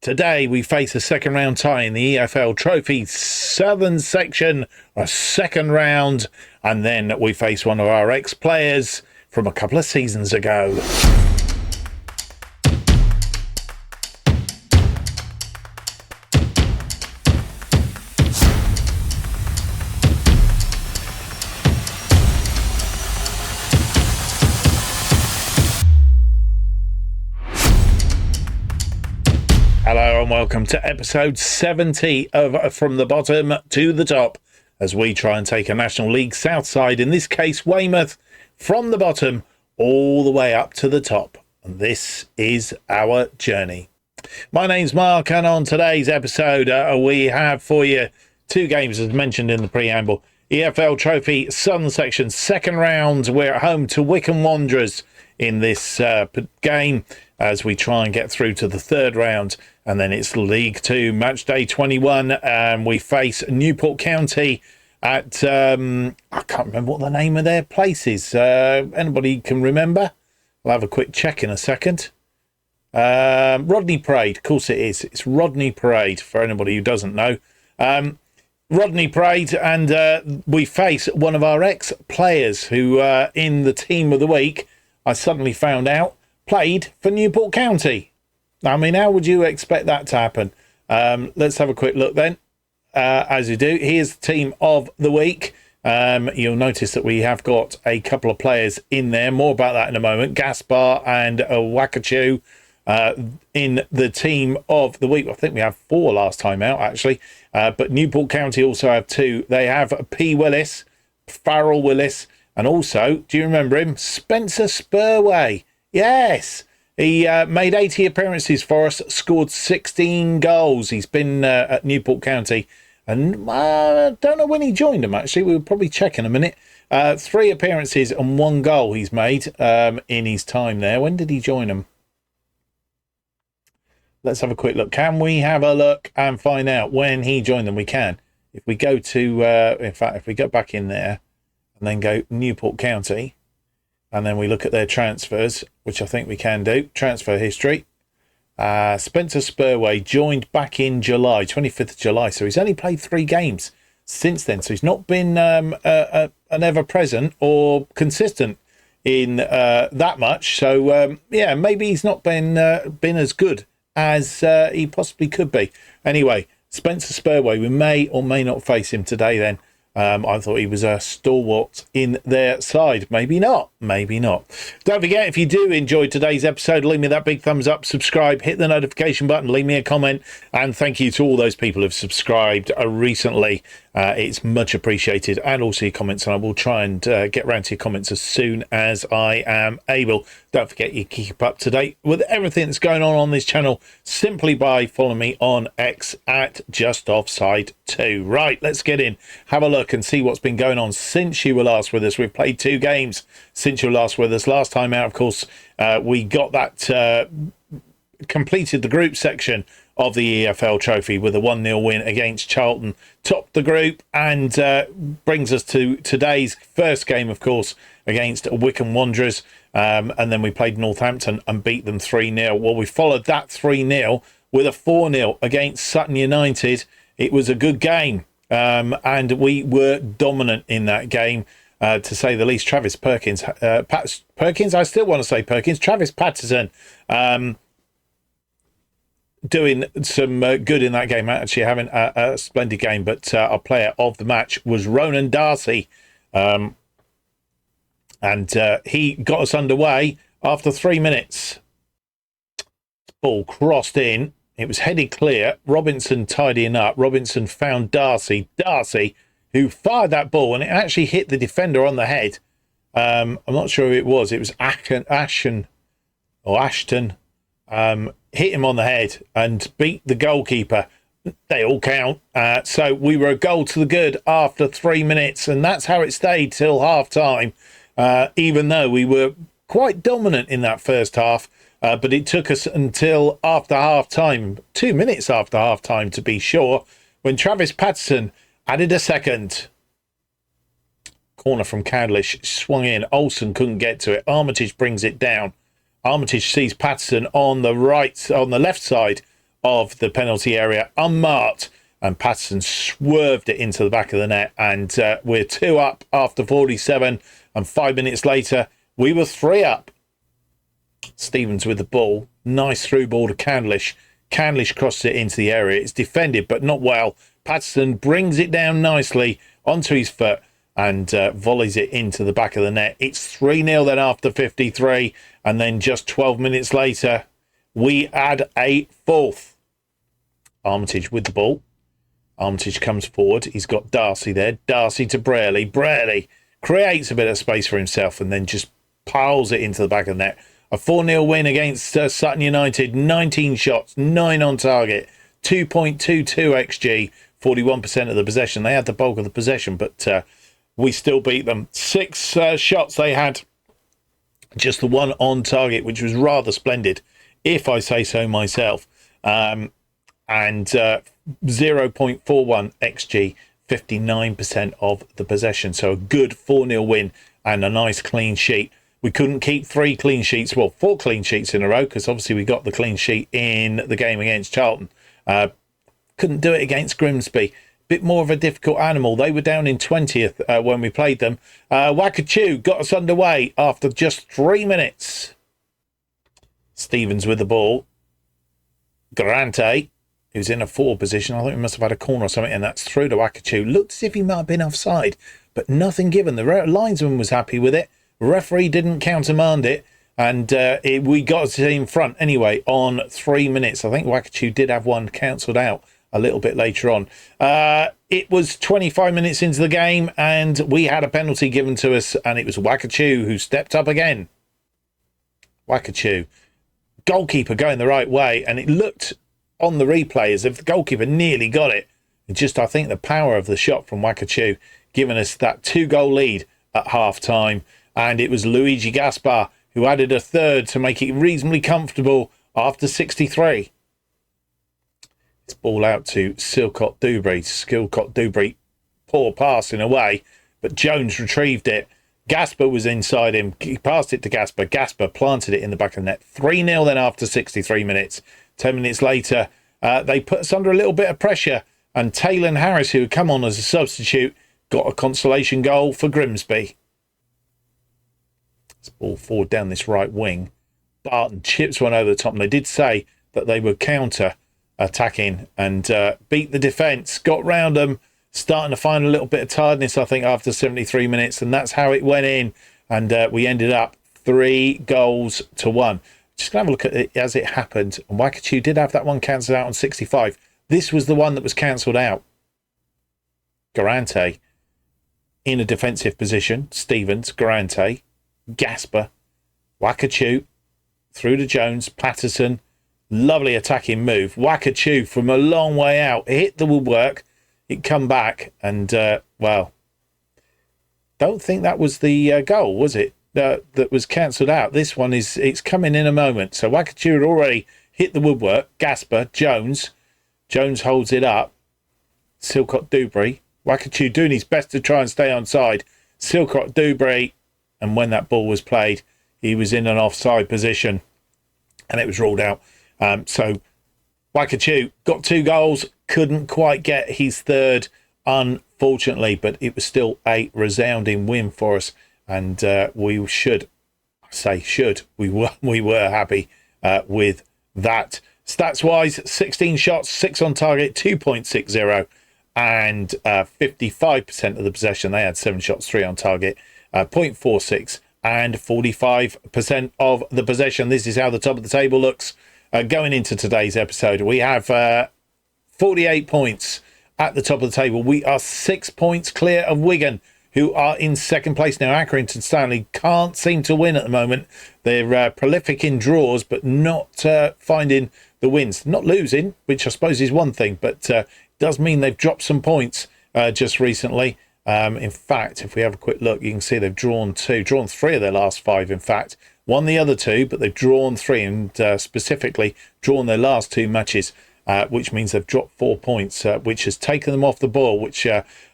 Today we face a second round tie in the EFL Trophy Southern section, a second round, and then we face one of our ex-players from a couple of seasons ago. Hello and welcome to episode 70 of From the Bottom to the Top, as we try and take a National League South side, in this case Weymouth, from the bottom all the way up to the top. And this is our journey. My name's Mark, and on today's episode we have for you two games as mentioned in the preamble. EFL Trophy Southern section, second round. We're at home to Wycombe Wanderers in this game as we try and get through to the third round. And then it's League 2, match day 21, and we face Newport County at, I can't remember what the name of their place is. Anybody can remember? I'll have a quick check in a second. Rodney Parade, of course it is. It's Rodney Parade, for anybody who doesn't know. Rodney Parade, and we face one of our ex-players who, in the team of the week, I suddenly found out, played for Newport County. I mean, how would you expect that to happen? Let's have a quick look then. As you do, here's the team of the week. You'll notice that we have got a couple of players in there. More about that in a moment. Gaspar and Wakachu in the team of the week. I think we have 4 last time out, actually. But Newport County also have 2. They have P. Willis, Farrell Willis, and also, do you remember him? Spencer Spurway. Yes. He made 80 appearances for us, scored 16 goals. He's been at Newport County, and I don't know when he joined them, actually. We'll probably check in a minute. 3 appearances and 1 goal he's made in his time there. When did he join them? Let's have a quick look. Can we have a look and find out when he joined them? We can. If we go to, in fact, if we go back in there and then go Newport County, and then we look at their transfers, which I think we can do. Transfer history. Spencer Spurway joined back in July, 25th of July. So he's only played 3 games since then. So he's not been an ever-present or consistent in that much. So, yeah, maybe he's not been as good as he possibly could be. Anyway, Spencer Spurway, we may or may not face him today then. I thought he was a stalwart in their side. Maybe not. Maybe not. Don't forget, if you do enjoy today's episode, leave me that big thumbs up, subscribe, hit the notification button, leave me a comment, and thank you to all those people who've subscribed recently. It's much appreciated, and also your comments, and I will try and get round to your comments as soon as I am able. Don't forget, you keep up to date with everything that's going on this channel simply by following me on X at JustOffsideFM. Right, let's get in, have a look and see what's been going on since you were last with us. We've played 2 games since you were last with us. Last time out, of course, we got that completed the group section of the EFL Trophy with a 1-0 win against Charlton, topped the group, and brings us to today's first game, of course, against Wycombe Wanderers. And then we played Northampton and beat them 3-0. Well, we followed that 3-0 with a 4-0 against Sutton United. It was a good game, and we were dominant in that game, to say the least. Travis Perkins, I still want to say Perkins, Travis Patterson, doing some good in that game, actually having a splendid game. But our player of the match was Ronan Darcy, and he got us underway after 3 minutes. Ball crossed in, it was headed clear, Robinson tidying up. Robinson found Darcy, who fired that ball, and it actually hit the defender on the head. I'm not sure who it was. It was Ashton. Hit him on the head and beat the goalkeeper. They all count. So we were a goal to the good after 3 minutes, and that's how it stayed till half-time, even though we were quite dominant in that first half. But it took us until after half-time, 2 minutes after half-time to be sure, when Travis Patterson added a second. Corner from Cadlish, swung in. Olsen couldn't get to it. Armitage brings it down. Armitage sees Patterson on the left side of the penalty area unmarked, and Patterson swerved it into the back of the net, and we're 2 up after 47, and 5 minutes later we were 3 up. Stevens with the ball, nice through ball to Candlish. Candlish crosses it into the area. It's defended but not well. Patterson brings it down nicely onto his foot and volleys it into the back of the net. It's 3-0 then after 53, and then just 12 minutes later we add a fourth. Armitage with the ball. Armitage comes forward. He's got Darcy there. Darcy to Braley. Braley creates a bit of space for himself and then just piles it into the back of the net. A 4-0 win against Sutton United. 19 shots, 9 on target, 2.22 XG, 41% of the possession. They had the bulk of the possession, but we still beat them. 6 shots they had, just the 1 on target, which was rather splendid, if I say so myself. And 0.41 XG, 59% of the possession. So a good 4-0 win and a nice clean sheet. We couldn't keep 3 clean sheets, well, 4 clean sheets in a row, because obviously we got the clean sheet in the game against Charlton. Couldn't do it against Grimsby. Bit more of a difficult animal. They were down in 20th when we played them. Wakachoo got us underway after just 3 minutes. Stevens with the ball. Garante, who's in a forward position. I think we must have had a corner or something, and that's through to Wakachoo. Looked as if he might have been offside, but nothing given. The linesman was happy with it. Referee didn't countermand it, and we got it in front anyway on 3 minutes. I think Wakachoo did have one cancelled out a little bit later on. It was 25 minutes into the game, and we had a penalty given to us, and it was Wakachoo who stepped up again. Wakachoo, goalkeeper going the right way, and it looked on the replay as if the goalkeeper nearly got it. And just, I think, the power of the shot from Wakachoo giving us that 2-goal lead at half-time. And it was Luigi Gaspar who added a third to make it reasonably comfortable after 63. It's ball out to Silcott Dubry. Silcott Dubry, poor pass in a way, but Jones retrieved it. Gaspar was inside him. He passed it to Gaspar. Gaspar planted it in the back of the net. 3-0 then after 63 minutes. 10 minutes later, they put us under a little bit of pressure, and Taylor Harris, who had come on as a substitute, got a consolation goal for Grimsby. It's ball forward down this right wing. Barton chips one over the top, and they did say that they were counter-attacking and beat the defence, got round them, starting to find a little bit of tiredness, I think, after 73 minutes, and that's how it went in, and we ended up 3-1. Just going to have a look at it as it happened, and Wakachoo did have that one cancelled out on 65. This was the one that was cancelled out. Garante in a defensive position. Stevens, Garante, Gaspar, Wakachoo, through to Jones, Patterson. Lovely attacking move. Wakachoo from a long way out. It hit the woodwork. It come back, and, well, don't think that was the goal, was it? That was cancelled out. This one it's coming in a moment. So Wakachoo had already hit the woodwork. Gaspar, Jones. Jones holds it up. Silcott Dubry. Wakachoo doing his best to try and stay onside. Silcott Dubry, and when that ball was played, he was in an offside position, and it was ruled out. So Wakachoo got 2 goals, couldn't quite get his third, unfortunately, but it was still a resounding win for us, and we were happy with that. Stats wise, 16 shots, 6 on target, 2.60, and 55% of the possession. They had 7 shots, 3 on target, 0.46, and 45% of the possession. This is how the top of the table looks going into today's episode. We have 48 points at the top of the table. We are 6 points clear of Wigan, who are in second place now. Accrington Stanley can't seem to win at the moment. They're prolific in draws, but not finding the wins. Not losing, which I suppose is one thing, but does mean they've dropped some points just recently. In fact, if we have a quick look, you can see they've drawn 3 of their last 5, in fact. Won the other 2, but they've drawn 3, and specifically drawn their last 2 matches, which means they've dropped 4 points, which has taken them off the ball, which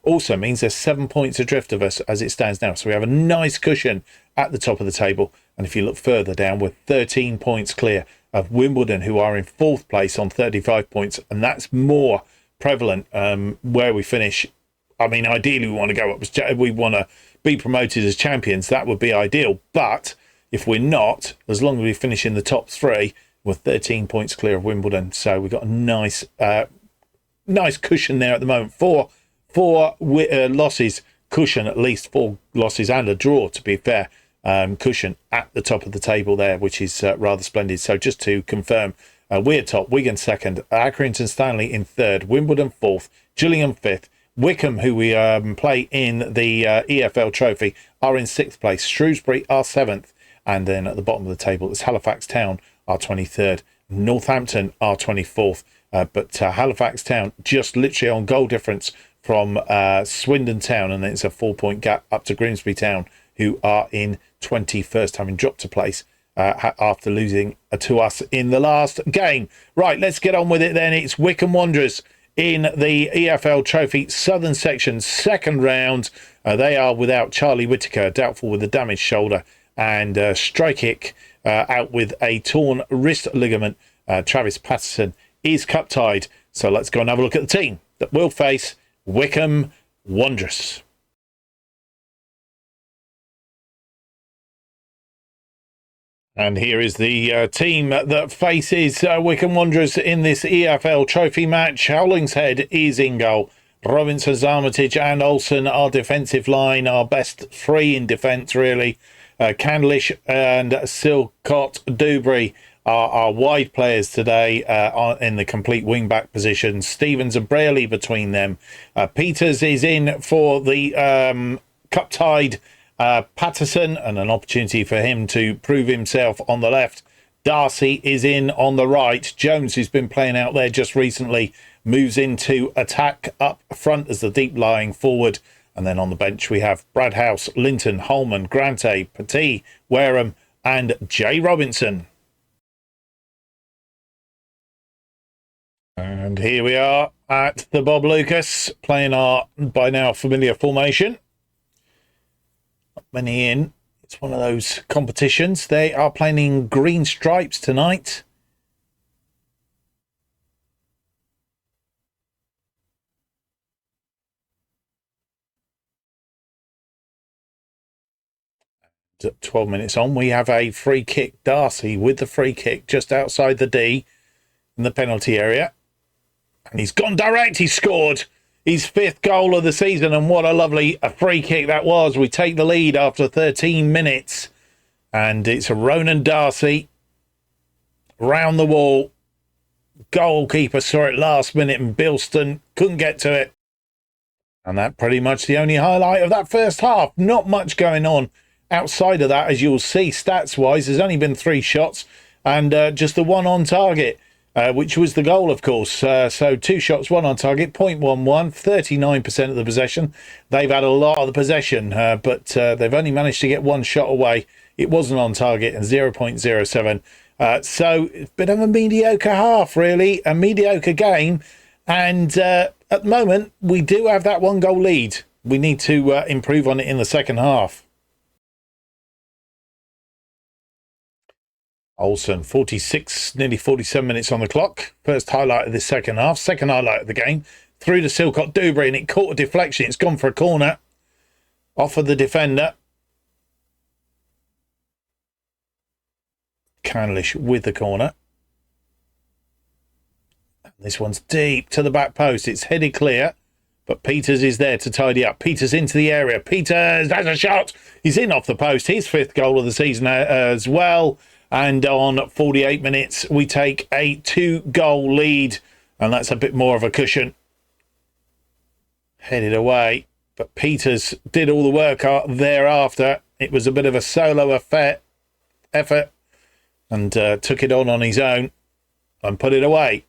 also means they're 7 points adrift of us as it stands now. So we have a nice cushion at the top of the table, and if you look further down, we're 13 points clear of Wimbledon, who are in 4th place on 35 points, and that's more prevalent where we finish. I mean, ideally, we want to go up. We want to be promoted as champions. That would be ideal. But if we're not, as long as we finish in the top 3, we're 13 points clear of Wimbledon. So we've got a nice cushion there at the moment. Four losses cushion, at least 4 losses and a draw, to be fair. Cushion at the top of the table there, which is rather splendid. So just to confirm, we're top, Wigan 2nd, Accrington Stanley in 3rd, Wimbledon 4th, Gillingham 5th, Wycombe, who we play in the EFL Trophy, are in 6th place, Shrewsbury are 7th, and then at the bottom of the table is Halifax Town are 23rd, Northampton are 24th, but Halifax Town just literally on goal difference from Swindon Town, and it's a 4-point gap up to Grimsby Town, who are in 21st, having dropped a place after losing to us in the last game. Right, let's get on with it then. It's Wycombe Wanderers in the EFL Trophy Southern Section, 2nd round. They are without Charlie Whittaker, doubtful with a damaged shoulder, and Strykic out with a torn wrist ligament. Travis Patterson is cup tied. So let's go and have a look at the team that will face Wycombe Wanderers. And here is the team that faces Wycombe Wanderers in this EFL Trophy match. Howlingshead is in goal. Robinson's Armitage and Olsen, our defensive line, our best 3 in defence, really. Candlish and Silcott Dewberry are our wide players today in the complete wing-back position. Stevens and Braley between them. Peters is in for the cup-tied Patterson, and an opportunity for him to prove himself on the left. Darcy is in on the right. Jones, who's been playing out there just recently, moves into attack up front as the deep-lying forward. And then on the bench we have Bradhouse, Linton, Holman, Grante, Petit, Wareham and Jay Robinson. And here we are at the Bob Lucas, playing our by now familiar formation. Not many in. It's one of those competitions. They are playing in green stripes tonight. At 12 minutes on, we have a free kick. Darcy with the free kick just outside the D in the penalty area. And he's gone direct. He scored his 5th goal of the season. And what a lovely free kick that was. We take the lead after 13 minutes. And it's a Ronan Darcy round the wall. Goalkeeper saw it last minute and Bilston couldn't get to it. And that pretty much the only highlight of that first half. Not much going on outside of that, as you'll see, stats-wise. There's only been 3 shots and just the 1 on target. Which was the goal, of course. So 2 shots, 1 on target, 0.11, 39% of the possession. They've had a lot of the possession, but they've only managed to get 1 shot away. It wasn't on target, and 0.07. So it's been a mediocre half, really, a mediocre game. And at the moment, we do have that 1 goal lead. We need to improve on it in the second half. Olsen, 46, nearly 47 minutes on the clock. First highlight of this second half. Second highlight of the game. Through to Silcott Dewberry, and it caught a deflection. It's gone for a corner. Off of the defender. Candlish with the corner. This one's deep to the back post. It's headed clear, but Peters is there to tidy up. Peters into the area. Peters has a shot. He's in off the post. His 5th goal of the season as well. And on 48 minutes, we take a 2-goal lead. And that's a bit more of a cushion. Headed away. But Peters did all the work thereafter. It was a bit of a solo effort. And took it on his own. And put it away.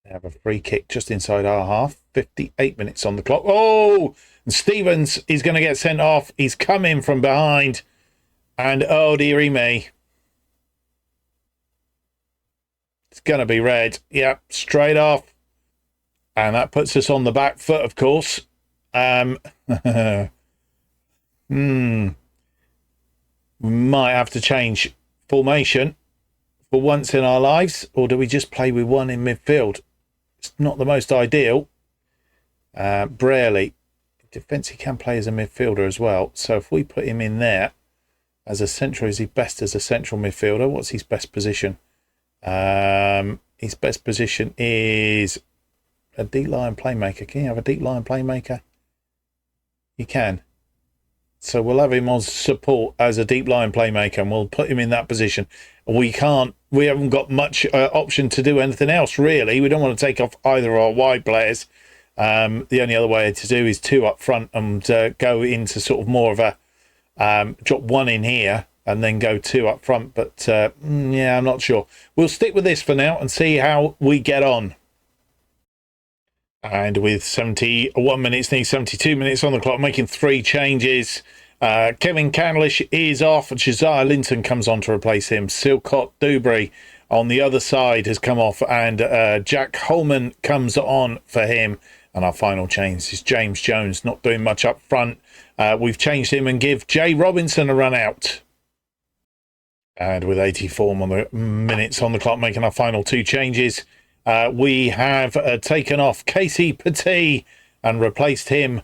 They have a free kick just inside our half. 58 minutes on the clock. Oh! And Stevens is going to get sent off. He's come in from behind. And oh, dearie me. It's going to be red. Yep, straight off. And that puts us on the back foot, of course. We might have to change formation. for once in our lives, or do we just play with one in midfield? It's not the most ideal. Braley, defence, he can play as a midfielder as well. So if we put him in there as a central, is he best as a central midfielder? What's his best position? His best position is a deep line playmaker. Can you have a deep line playmaker? You can. So we'll have him on support as a deep line playmaker, and we'll put him in that position. We haven't got much option to do anything else, really. We don't want to take off either of our wide players. The only other way to do is two up front and go into sort of more of a drop one in here and then go two up front. But yeah, I'm not sure. We'll stick with this for now and see how we get on. And with 71 minutes, nearly 72 minutes on the clock, making three changes. Kevin Candlish is off. Josiah Linton comes on to replace him. Silcott Dewberry on the other side has come off, and Jack Holman comes on for him. And our final change is James Jones, not doing much up front. We've changed him and give Jay Robinson a run out. And with 84 minutes on the clock, making our final two changes, we have taken off Casey Petit and replaced him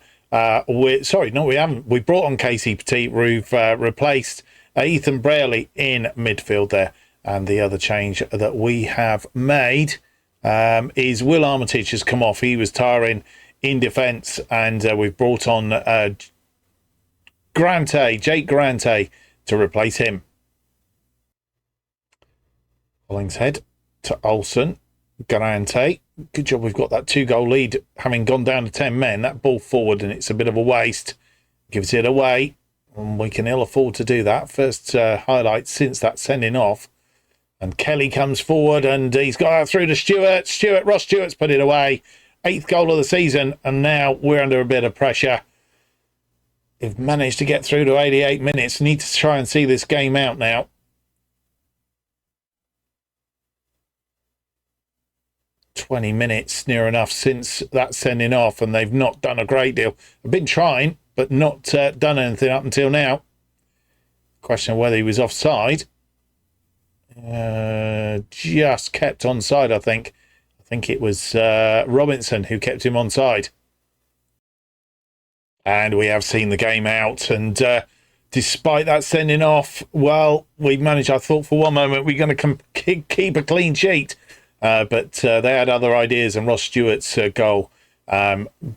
with... Sorry, no, we haven't. We brought on Casey Petit. We've replaced Ethan Braley in midfield there. And the other change that we have made is Will Armitage has come off. He was tiring in defence, and we've brought on Jake Grante to replace him. Hollingshead to Olsen. Grante, good job. We've got that 2-goal lead, having gone down to 10 men. That ball forward, and it's a bit of a waste. Gives it away, and we can ill afford to do that. First highlight since that sending off. And Kelly comes forward, and he's got out through to Stewart. Ross Stewart's put it away. 8th goal of the season, and now we're under a bit of pressure. We've managed to get through to 88 minutes. Need to try and see this game out now. 20 minutes near enough since that sending off, and they've not done a great deal. I've been trying, but not done anything up until now. Question of whether he was offside. Just kept onside, I think. I think it was Robinson who kept him onside. And we have seen the game out, and despite that sending off, well, we managed, I thought for one moment we're going to keep a clean sheet. But they had other ideas, and Ross Stewart's goal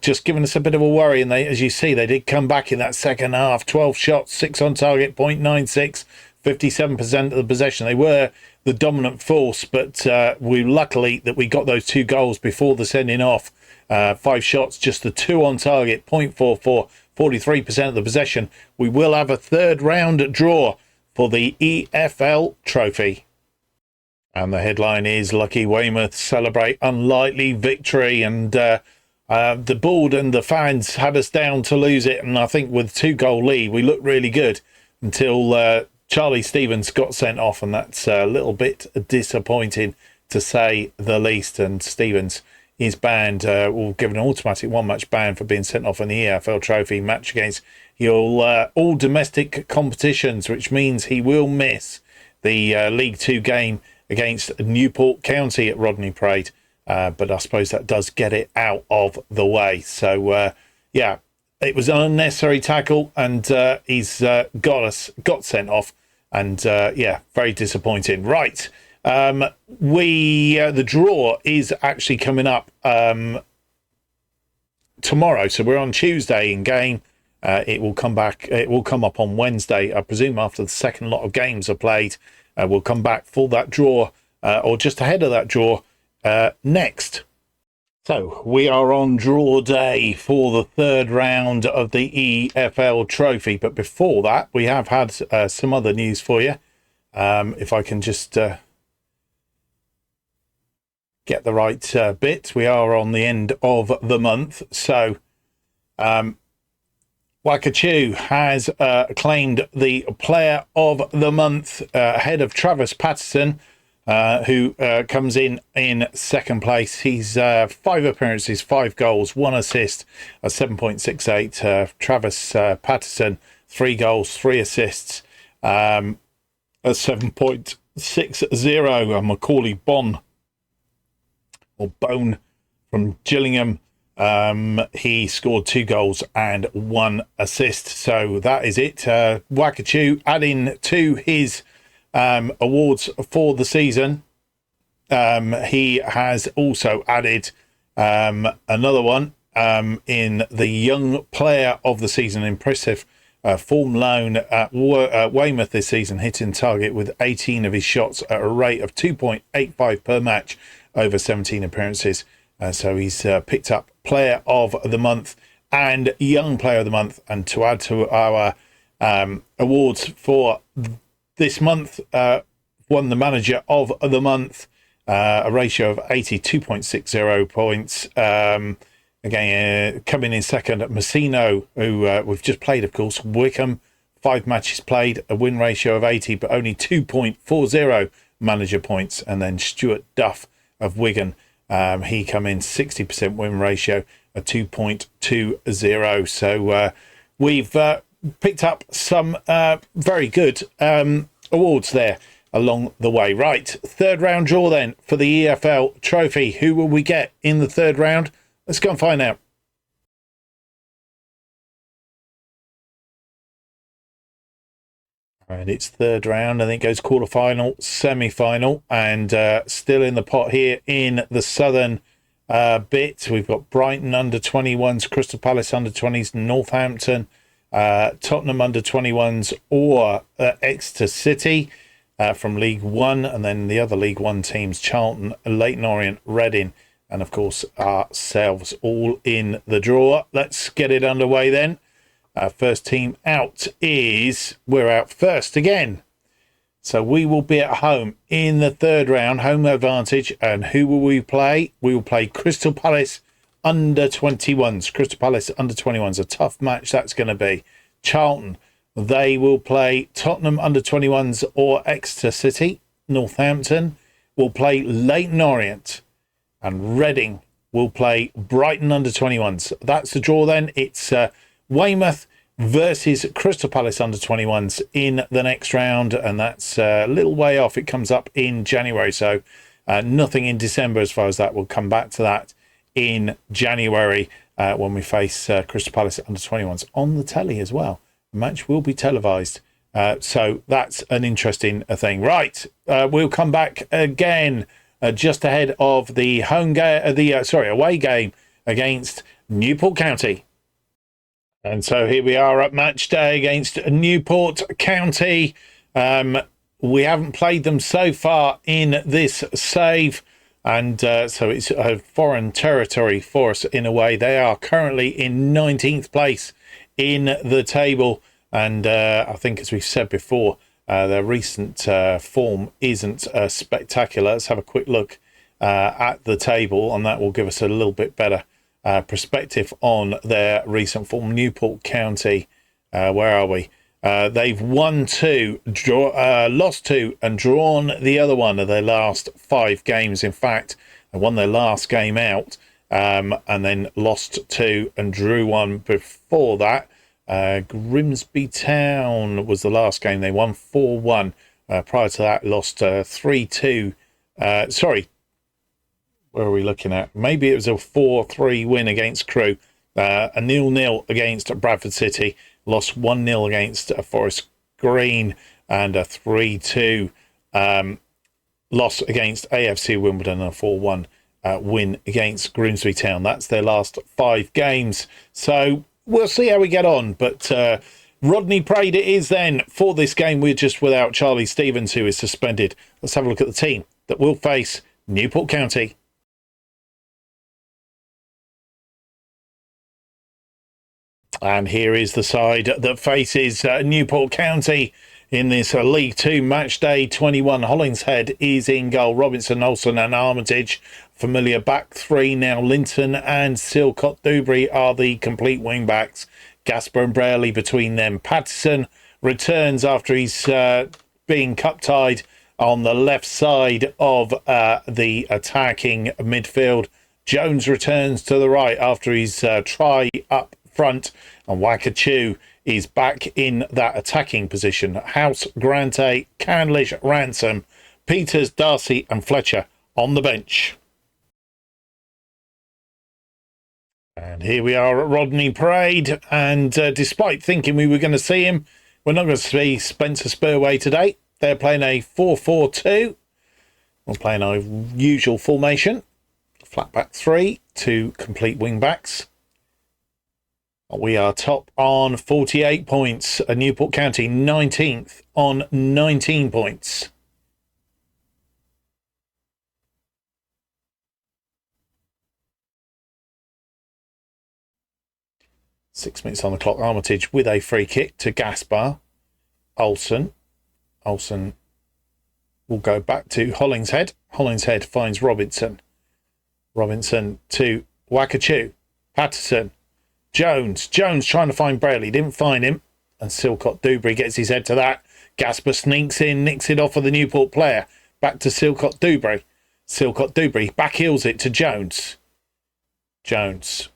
just giving us a bit of a worry. And they, as you see, they did come back in that second half. 12 shots, 6 on target, 0.96, 57% of the possession. They were the dominant force, but we luckily that we got those 2 goals before the sending off. 5 shots, just the 2 on target, 0.44, 43% of the possession. We will have a third round draw for the EFL Trophy. And the headline is Lucky Weymouth celebrate unlikely victory. And the board and the fans had us down to lose it. And I think with 2-goal lead, we looked really good until Charlie Stevens got sent off. And that's a little bit disappointing, to say the least. And Stevens is banned, will give an automatic 1-match ban for being sent off in the EFL Trophy match against all domestic competitions, which means he will miss the League 2 game against Newport County at Rodney Parade. But I suppose that does get it out of the way. So, yeah, it was an unnecessary tackle, and he's got sent off. And, yeah, very disappointing. Right. The draw is actually coming up tomorrow. So we're on Tuesday in game. It will come up on Wednesday, I presume, after the second lot of games are played. We'll come back for that draw, or just ahead of that draw, next. So we are on draw day for the third round of the EFL Trophy. But before that, we have had some other news for you. If I can just get the right bit. We are on the end of the month. So Wakachoo has claimed the Player of the Month ahead of Travis Patterson, who comes in second place. He's 5 appearances, 5 goals, 1 assist, a 7.68. Travis Patterson, 3 goals, 3 assists, a 7.68. 6-0. And Macaulay Bone from Gillingham. He scored 2 goals and 1 assist. So that is it. Wakachoo adding to his awards for the season. He has also added another one in the Young Player of the Season. Impressive form loan at Weymouth this season, hitting target with 18 of his shots at a rate of 2.85 per match over 17 appearances. So he's picked up Player of the Month and Young Player of the Month. And to add to our awards for this month, won the Manager of the Month, a ratio of 82.60 points. Again, coming in second, Messino, who we've just played, of course. Wycombe, 5 matches played, a win ratio of 80, but only 2.40 manager points. And then Stuart Duff of Wigan, he come in 60% win ratio, a 2.20. So we've picked up some very good awards there along the way. Right, third round draw then for the EFL Trophy. Who will we get in the third round? Let's go and find out. And it's third round. I think it goes quarter-final, semi-final, and still in the pot here in the southern bit. We've got Brighton under-21s, Crystal Palace under-20s, Northampton, Tottenham under-21s, or Exeter City from League One, and then the other League One teams, Charlton, Leyton Orient, Reading, and of course ourselves, all in the draw. Let's get it underway then. First team out we're out first again. So we will be at home in the third round, home advantage. And who will we play? We will play Crystal Palace under-21s. Crystal Palace under-21s, a tough match that's going to be. Charlton, they will play Tottenham under-21s or Exeter City. Northampton will play Leyton Orient. And Reading will play Brighton under-21s. That's the draw then. It's Weymouth versus Crystal Palace under-21s in the next round. And that's a little way off. It comes up in January. So nothing in December as far as that. We'll come back to that in January when we face Crystal Palace under-21s on the telly as well. The match will be televised. So that's an interesting thing. Right. We'll come back again just ahead of the away game against Newport County. And so here we are at match day against Newport County. We haven't played them so far in this save, and so it's a foreign territory for us in a way. They are currently in 19th place in the table, and I think, as we've said before, their recent form isn't spectacular. Let's have a quick look at the table, and that will give us a little bit better perspective on their recent form. Newport County, where are we? They've won 2, lost 2, and drawn the other one of their last 5 games. In fact, they won their last game out, and then lost 2 and drew 1 before that. Grimsby Town was the last game. They won 4-1. Prior to that, lost 3-2. Where are we looking at? Maybe it was a 4-3 win against Crewe. A 0-0 against Bradford City. Lost 1-0 against Forest Green. And a 3-2 loss against AFC Wimbledon. And a 4-1 win against Grimsby Town. That's their last 5 games. So we'll see how we get on. But Rodney Parade it is then for this game. We're just without Charlie Stevens, who is suspended. Let's have a look at the team that will face Newport County. And here is the side that faces Newport County in this League 2 match day 21. Hollingshead is in goal. Robinson, Olsen and Armitage. Familiar back 3 now. Linton and Silcott Dewberry are the complete wing backs. Gasper and Braley between them. Patterson returns after he's being cup-tied on the left side of the attacking midfield. Jones returns to the right after his try up front, and Wakachoo is back in that attacking position. House, Grante, Canlish, Ransom, Peters, Darcy and Fletcher on the bench. And here we are at Rodney Parade, and despite thinking we were going to see him, we're not going to see Spencer Spurway today. They're playing a 4-4-2. We're playing our usual formation. Flat back three, two complete wing backs. We are top on 48 points. Newport County 19th on 19 points. Six minutes on the clock. Armitage with a free kick to Gaspar. Olsen. Olsen will go back to Hollingshead. Hollingshead finds Robinson. Robinson to Wakachu. Patterson. Jones. Jones trying to find Brayley. Didn't find him. And Silcott Dewberry gets his head to that. Gaspar sneaks in, nicks it off of the Newport player. Back to Silcott Dewberry. Silcott Dewberry back heels it to Jones. Jones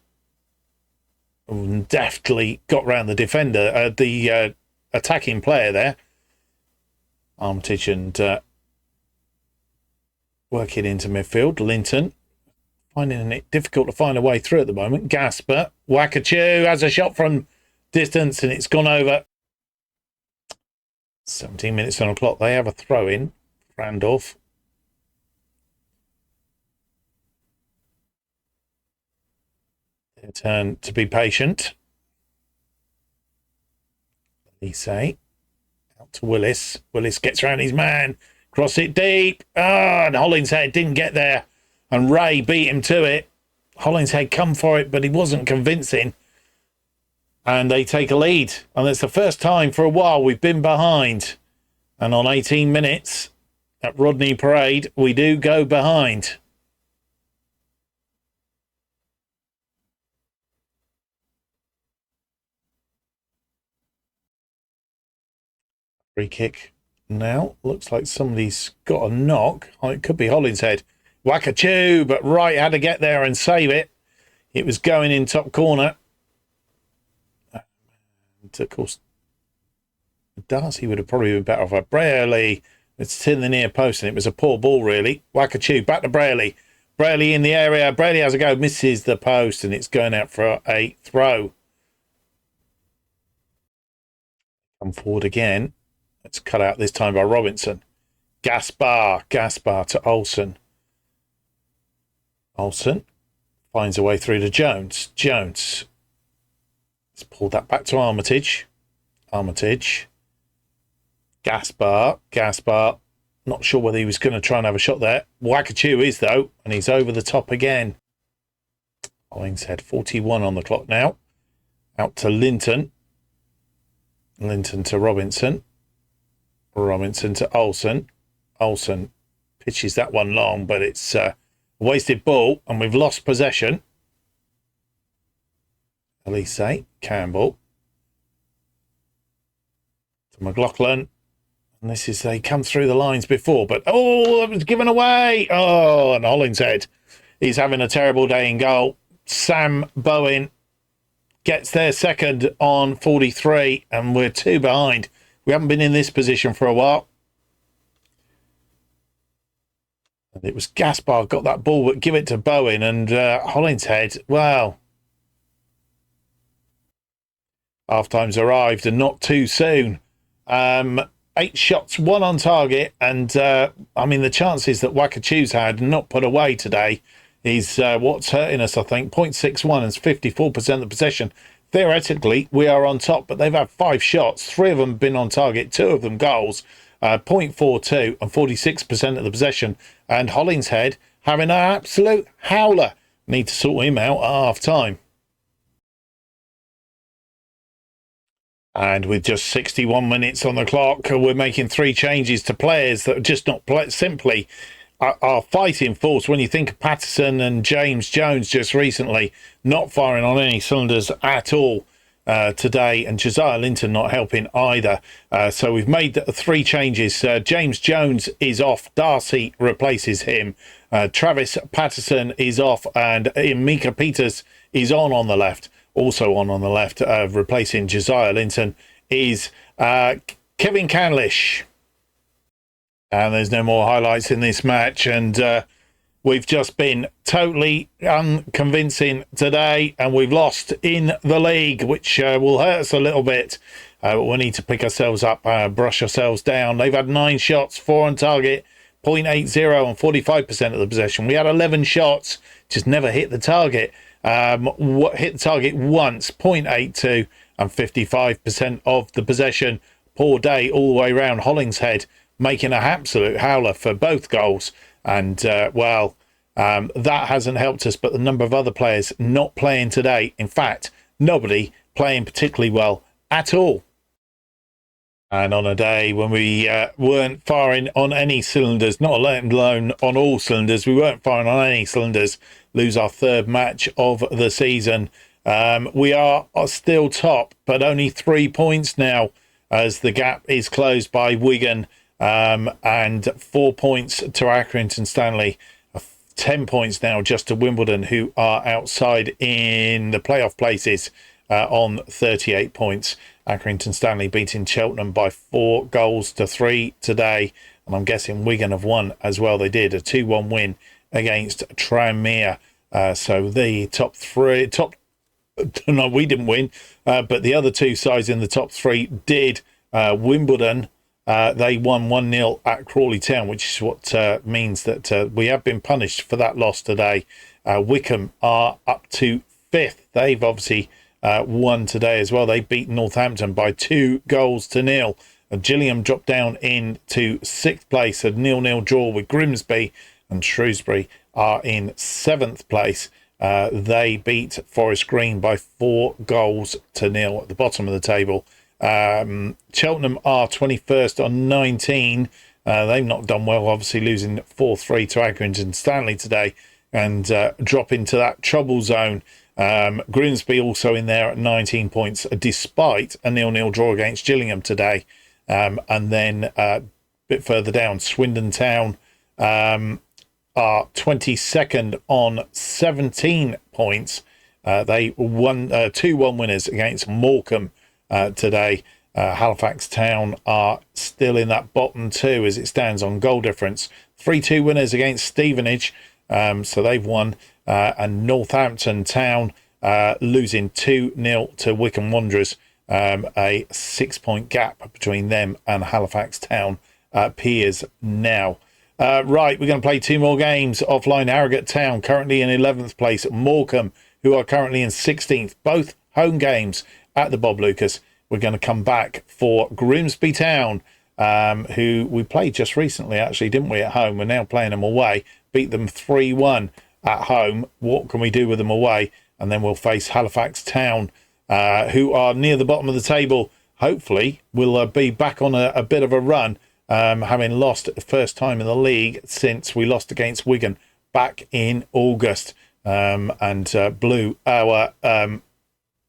deftly got round the defender, the attacking player there. Armitage and working into midfield. Linton finding it difficult to find a way through at the moment. Gaspar. Wakachu has a shot from distance and it's gone over. 17 minutes on the clock. They have a throw in. Randolph. Their turn to be patient. Elise. Out to Willis. Willis gets around his man. Cross it deep. And Hollingshead didn't get there. And Ray beat him to it. Hollingshead come for it, but he wasn't convincing. And they take a lead. And it's the first time for a while we've been behind. And on 18 minutes at Rodney Parade, we do go behind. Free kick now. Looks like somebody's got a knock. Oh, it could be Hollingshead. Wakachu, but Wright had to get there and save it. It was going in top corner. And of course, Darcy would have probably been better off. Brayley, it's in the near post, and it was a poor ball, really. Wakachu, back to Brayley. Brayley in the area. Brayley has a go, misses the post, and it's going out for a throw. Come forward again. It's cut out this time by Robinson. Gaspar to Olsen. Olsen finds a way through to Jones. Jones. Let's pull that back to Armitage. Armitage. Gaspar. Not sure whether he was going to try and have a shot there. Wakachu is, though, and he's over the top again. Hollingshead, 41 on the clock now. Out to Linton. Linton to Robinson. Robinson to Olsen. Olsen pitches that one long, but it's a wasted ball, and we've lost possession. Elise, Campbell. To McLaughlin. And this is, they come through the lines before, but, it was given away. Oh, and Hollingshead, he's having a terrible day in goal. Sam Bowen gets their second on 43, and we're two behind. We haven't been in this position for a while. And it was Gaspar got that ball, but give it to Bowen, and Hollingshead, well, half-time's arrived, and not too soon. 8 shots, 1 on target, and the chances that Wakachu's had not put away today is what's hurting us, I think. 0.61 is 54% of the possession. Theoretically, we are on top, but they've had 5 shots. 3 of them have been on target, 2 of them goals. 0.42 and 46% of the possession. And Hollingshead having an absolute howler. Need to sort him out at half-time. And with just 61 minutes on the clock, we're making 3 changes to players that are just not simply are fighting force. When you think of Patterson and James Jones just recently, not firing on any cylinders at all today, and Josiah Linton not helping either. So we've made 3 changes. James Jones is off. Darcy replaces him. Travis Patterson is off, and Mika Peters is on the left. Also on the left, replacing Josiah Linton, is Kevin Canlish. And there's no more highlights in this match. And we've just been totally unconvincing today. And we've lost in the league, which will hurt us a little bit. We need to pick ourselves up, brush ourselves down. They've had 9 shots, 4 on target, 0.80 and 45% of the possession. We had 11 shots, just never hit the target. Hit the target once, 0.82 and 55% of the possession. Poor day all the way around. Hollingshead making an absolute howler for both goals. And, that hasn't helped us, but the number of other players not playing today. In fact, nobody playing particularly well at all. And on a day when we weren't firing on any cylinders, not alone on all cylinders, we weren't firing on any cylinders, lose our 3rd match of the season. We are still top, but only 3 points now as the gap is closed by Wigan, and 4 points to Accrington Stanley, 10 points now just to Wimbledon, who are outside in the playoff places on 38 points. Accrington Stanley beating Cheltenham by 4 goals to 3 today. And I'm guessing Wigan have won as well. They did a 2-1 win against Tranmere. So the we didn't win, but the other 2 sides in the top 3 did. Wimbledon, they won 1-0 at Crawley Town, which is what means that we have been punished for that loss today. Wycombe are up to 5th. They've obviously won today as well. They beat Northampton by 2 goals to 0. Gillingham dropped down into 6th place, a 0-0 draw with Grimsby, and Shrewsbury are in 7th place. They beat Forest Green by 4 goals to 0 at the bottom of the table. Cheltenham are 21st on 19. They've not done well, obviously losing 4-3 to Accrington Stanley today, and drop into that trouble zone. Grimsby also in there at 19 points, despite a 0-0 draw against Gillingham today. And then a bit further down, Swindon Town are 22nd on 17 points. They won 2-1 winners against Morecambe today. Halifax Town are still in that bottom 2 as it stands on goal difference. 3-2 winners against Stevenage, so they've won. And Northampton Town losing 2-0 to Wycombe Wanderers. A 6-point gap between them and Halifax Town appears now. Right, we're going to play 2 more games offline. Harrogate Town currently in 11th place. Morecambe, who are currently in 16th. Both home games at the Bob Lucas. We're going to come back for Grimsby Town, who we played just recently, actually, didn't we, at home? We're now playing them away. Beat them 3-1 at home. What can we do with them away? And then we'll face Halifax Town, who are near the bottom of the table. Hopefully, we'll be back on a bit of a run, having lost the first time in the league since we lost against Wigan back in August, and blew our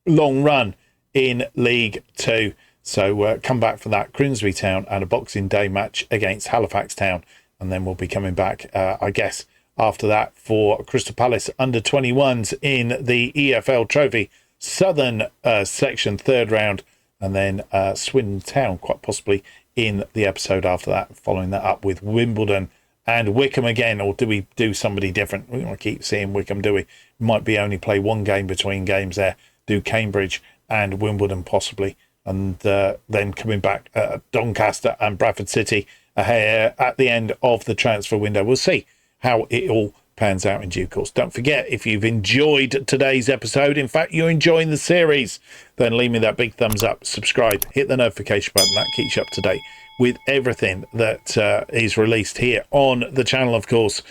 long run in League 2. So come back for that. Grimsby Town and a Boxing Day match against Halifax Town. And then we'll be coming back, I guess, after that for Crystal Palace under-21s in the EFL Trophy Southern section 3rd round. And then Swindon Town, quite possibly, in the episode after that, following that up with Wimbledon and Wycombe again. Or do we do somebody different? We don't want to keep seeing Wycombe, do we? Might be only play 1 game between games there. Do Cambridge and Wimbledon possibly. And then coming back Doncaster and Bradford City at the end of the transfer window. We'll see how it all pans out in due course. Don't forget, if you've enjoyed today's episode, in fact you're enjoying the series, then leave me that big thumbs up, subscribe, hit the notification button. That keeps you up to date with everything that is released here on the channel. Of course,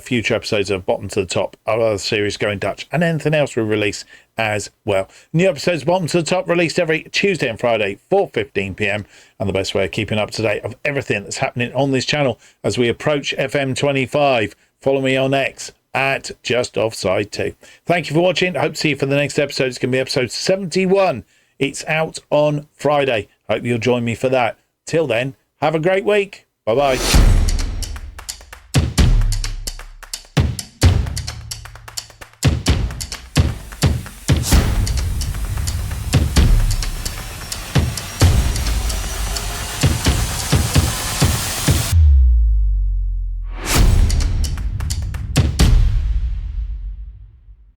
future episodes of Bottom to the Top, our other series Going Dutch, and anything else we release as well. New episodes Bottom to the Top released every Tuesday and Friday 4:15 p.m. and the best way of keeping up to date of everything that's happening on this channel as we approach FM 25. Follow me on X at JustOffsideToo. Thank you for watching. I hope to see you for the next episode. It's going to be episode 71. It's out on Friday. Hope you'll join me for that. Till then, have a great week. Bye-bye.